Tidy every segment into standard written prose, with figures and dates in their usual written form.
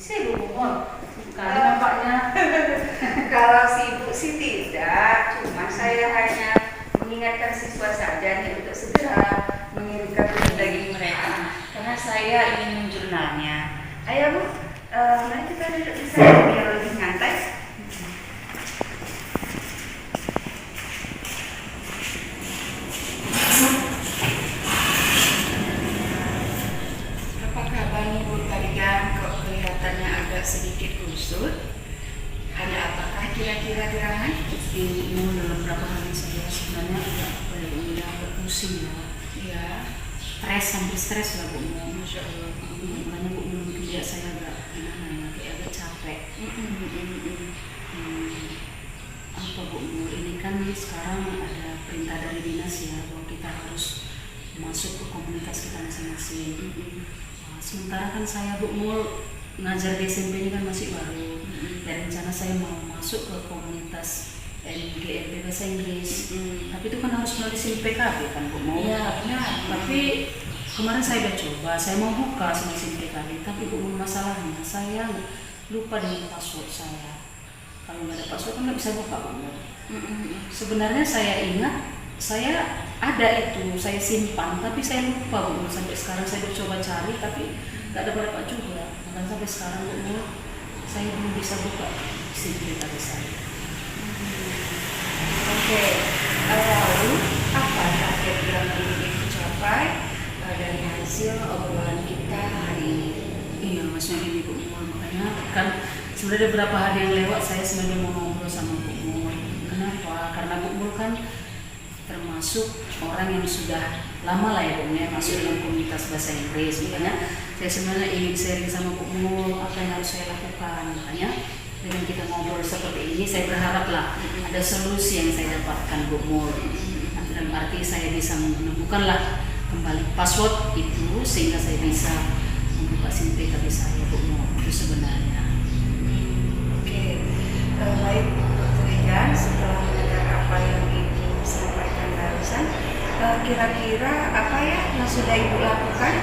Sibuk umur. Kali Eh, nampaknya. Kalau sibuk sih tidak, cuma saya hanya mengingatkan siswa saja nih untuk segera mengirimkan daging mereka. Karena saya ingin menjurnalnya. Ayo Bu, mari kita duduk di sana biar lebih nyantai. Apa kabar nih Bu Kalian? Kok kelihatannya agak sedikit kusut? Ada apakah kira-kira gerangan? Ini dalam beberapa hari saja sebenarnya agak pusing ya. Ya, Hampir stres lah Bu. Masya Allah. Makanya Bu belum kerja saya agak gimana ya, kayak agak capek. Apa Bu, ini kan sekarang ada perintah dari dinas ya bahwa kita harus masuk ke komunitas kita masing-masing. Sementara kan saya Bu ngajar di SMP ini kan masih baru. Dan rencana saya mau masuk ke komunitas NGMP bahasa Inggris. Tapi itu kan harus melalui SIM PKB kan Bu. Iya, benar. Tapi kemarin saya udah coba, saya mau buka sama SIM PKB, tapi Bu, masalahnya saya lupa dengan password saya. Kalau nggak ada password kan nggak bisa buka Bu. Sebenarnya saya ingat saya ada itu, saya simpan, tapi saya lupa Bu. Sampai sekarang saya coba cari, tapi nggak dapat juga. Dan sampai sekarang Bu, saya belum bisa buka SIM PKB saya. Oke, lalu apa target yang ingin dicapai dari hasil obrolan kita hari ini? Iya, maksudnya gini Bu Mul, makanya kan sebenarnya beberapa hari yang lewat saya sebenarnya mau ngobrol sama Bu Mul. Kenapa? Karena Bu Mul kan termasuk orang yang sudah lama lah ya Bu Mul, masuk dalam komunitas bahasa Inggris. Makanya saya sebenarnya ingin sharing sama Bu Mul apa yang harus saya lakukan. Makanya dengan kita ngobrol seperti ini, saya berharap lah ada solusi yang saya dapatkan Bu Mul. Dalam arti saya bisa menemukanlah kembali password itu sehingga saya bisa membuka SIM PKB saya Bu Mul. Itu sebenarnya. Oke, baik Dr. Ijan, setelah mendengar apa yang Ibu sampaikan barusan, kira-kira apa ya yang sudah Ibu lakukan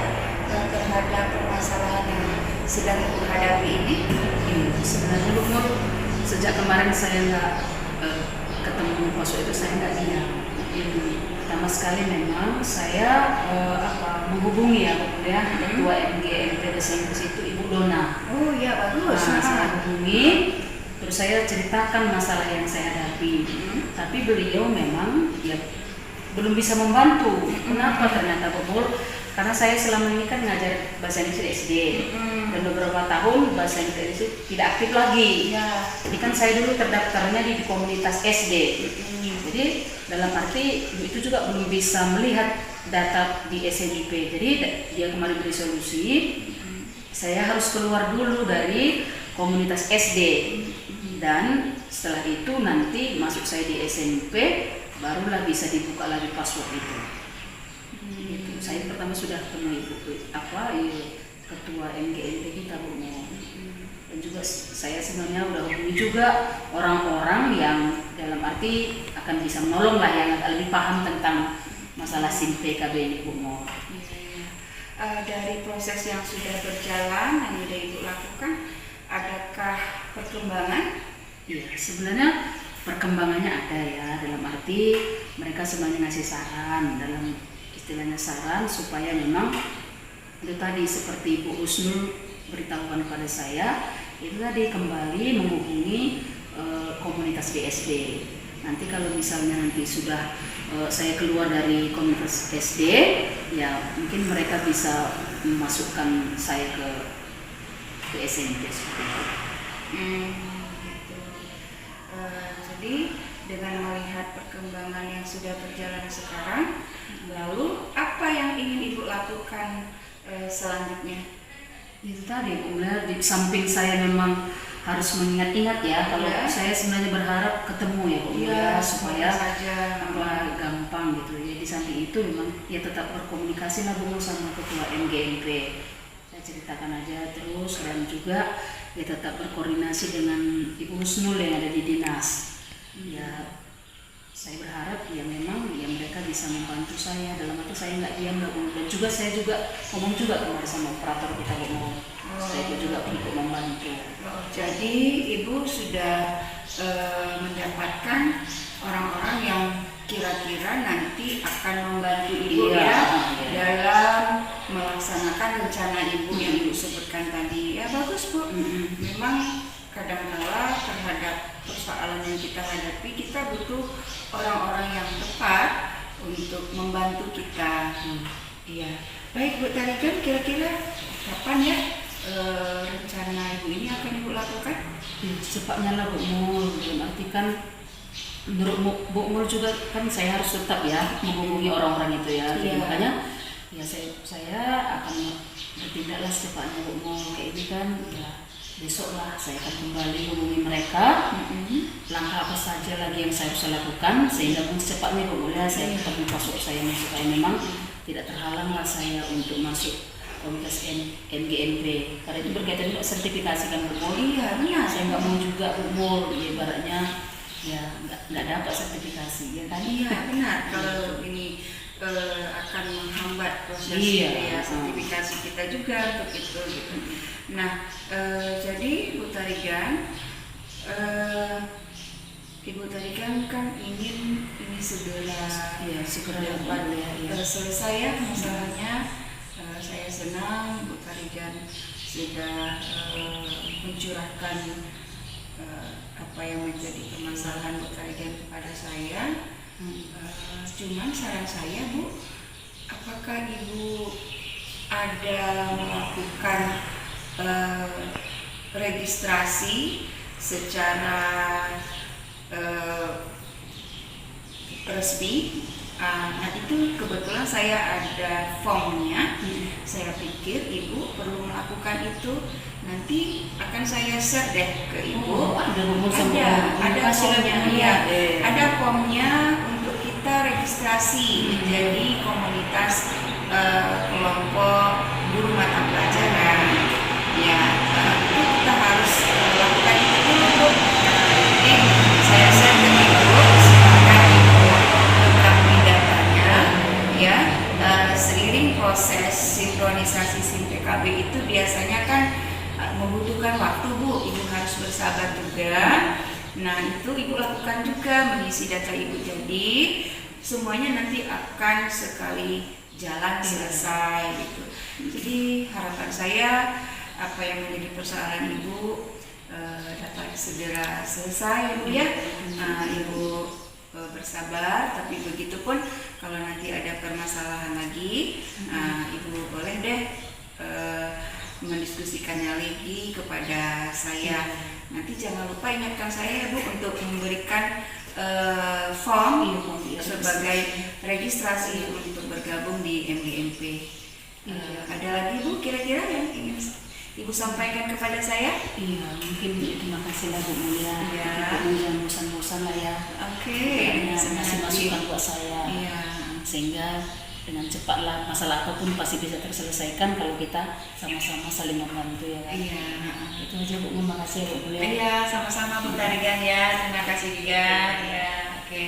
terhadap permasalahan yang sedang Ibu hadapi ini? Sebenarnya Bu Mul, sejak kemarin saya nggak ketemu password itu saya nggak diam. Pertama sekali memang saya menghubungi ya Bu Mul ya, ketua MGMP bahasa Inggris itu Ibu Dona. Oh iya, bagus. Saya hubungi, terus saya ceritakan masalah yang saya hadapi. Tapi beliau memang ya belum bisa membantu. Kenapa ternyata Bu Mul? Karena saya selama ini kan ngajar bahasa Inggris di SD dan beberapa tahun bahasa Inggris itu tidak aktif lagi. Ya. Jadi kan saya dulu terdaftarnya di komunitas SD. Jadi dalam arti itu juga belum bisa melihat data di SMP. Jadi dia kemarin beri solusi, saya harus keluar dulu dari komunitas SD dan setelah itu nanti masuk saya di SMP barulah bisa dibuka lagi password itu. Gitu. Saya pertama sudah ketemu ketua MGMP kita Bu Mul. Dan juga saya sebenarnya udah hubungi juga orang-orang yang dalam arti akan bisa menolong lah yang lebih paham tentang masalah SIM PKB ini Bu Mul. Dari proses yang sudah berjalan yang sudah Ibu lakukan, adakah perkembangan? Iya, sebenarnya perkembangannya ada ya, dalam arti mereka sebenarnya ngasih saran, dalam istilahnya saran supaya memang itu tadi seperti Bu Husnul beritahukan kepada saya, itu tadi kembali menghubungi komunitas BSD. Nanti kalau misalnya nanti sudah saya keluar dari komunitas SD, ya mungkin mereka bisa memasukkan saya ke SMP seperti itu. Gitu. Jadi dengan melihat perkembangan yang sudah berjalan sekarang, lalu apa yang ingin Ibu lakukan selanjutnya? Itu tadi Bu, di samping saya memang harus mengingat-ingat ya, kalau saya sebenarnya berharap ketemu ya Bu ya, supaya gampang gitu ya. Di samping itu memang ya tetap berkomunikasi lah Bu sama ketua MGMP. Saya ceritakan aja terus dan juga ya tetap berkoordinasi dengan Ibu Husnul yang ada di dinas. Ya saya berharap ya memang ya mereka bisa membantu saya, dalam arti saya nggak diam lah Bu. Dan juga saya juga ngomong juga kemarin sama operator kita Bu. Saya ikut juga untuk membantu. Jadi Ibu sudah mendapatkan orang-orang yang kira-kira nanti akan membantu Ibu Iya, ya iya. dalam melaksanakan rencana Ibu yang Ibu sebutkan tadi. Ya bagus Bu. Memang kadang-kala terhadap persoalan yang kita hadapi kita butuh orang-orang yang tepat untuk membantu kita. Iya. Baik Bu Tarigan, kira-kira kapan ya rencana Ibu ini akan Ibu lakukan? Ya, secepatnya lah Bu Mul. Berarti kan menurut Bu Mul juga kan saya harus tetap ya menghubungi orang-orang itu ya. Jadi Iya. makanya ya saya akan bertindaklah secepatnya Bu Mul. Kayak ini kan ya besok lah saya akan kembali hubungi mereka. Langkah apa saja lagi yang saya bisa lakukan sehingga secepatnya Bu Mul ya saya ketemu pasok saya supaya memang tidak terhalanglah saya untuk masuk komunitas NGNP. Karena itu berkaitan juga sertifikasi kan Bu Mul. Iya benar. Saya nggak mau juga Bu Mul, ya ibaratnya ya nggak dapat sertifikasi ya kan. Iya benar. Kalau ini akan menghambat proses Iya. ya, sertifikasi kita juga untuk itu gitu. Nah jadi Bu Tarigan, Ibu Tarigan kan ingin ini segera dapat selesai ya masalahnya. Saya senang Bu Tarigan sudah mencurahkan apa yang menjadi permasalahan Bu Tarigan kepada saya. Cuman saran saya Bu, apakah Ibu ada melakukan registrasi secara resmi? Nah itu kebetulan saya ada formnya. Saya pikir Ibu perlu melakukan itu. Nanti akan saya share deh ke Ibu. Ada Bu Mul sama Ada formnya, ya. Ada formnya untuk kita registrasi menjadi komunitas kelompok guru mata pelajaran. Ya, itu kita harus lakukan itu dulu Bu. Jadi saya share ke Ibu, silakan Ibu lengkapi datanya, ya. Seiring proses sinkronisasi SIM PKB itu biasanya kan membutuhkan waktu Bu, Ibu harus bersabar juga. Nah itu Ibu lakukan juga mengisi data Ibu, jadi semuanya nanti akan sekali jalan selesai gitu. Jadi harapan saya apa yang menjadi persoalan Ibu dapat segera selesai Ibu ya. Nah Ibu bersabar, tapi begitupun kalau nanti ada permasalahan lagi, Ibu boleh deh mendiskusikannya lagi kepada saya. Nanti jangan lupa ingatkan saya Bu untuk memberikan form sebagai registrasi untuk bergabung di MGNP. Ada lagi Bu kira-kira yang ingin Ibu sampaikan kepada saya? Iya, mungkin terima kasih lah Bu Mulia. Iya. Ibu jangan bosan-bosan lah ya. Oke. Masih masukan buat saya. Iya. Sehingga dengan cepatlah masalah apapun pasti bisa terselesaikan kalau kita sama-sama saling membantu ya kan. Iya. Itu aja Bu, terima kasih Bu Mulia. Iya, sama-sama Bu Tarigan ya. Terima kasih juga. Ya, oke.